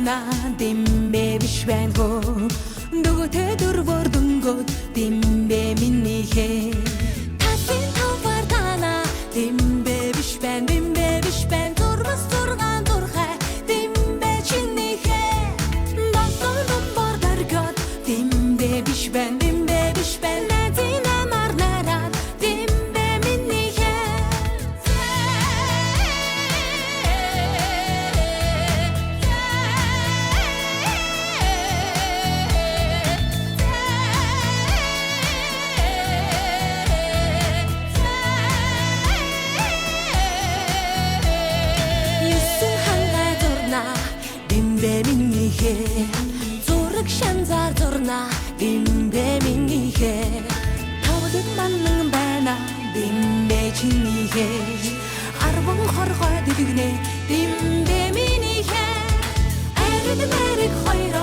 байна димбэ биш байна нөгөө дөрвөр дөнгөд димбэ минийхэ тасын тавар тана димбэ биш байна дурмас зургаан дурхай димбэ чинийхэ донтон бор даргад димбэ биш байна надина марнарад димбэ минийхэ Димбэ минийхэ зураг шанзаар зурна димбэ минийхэ тавлын маннан байна димбэ чинийхэ арван хоргой дэгнэ димбэ минийхэ арид мэрэг хоёр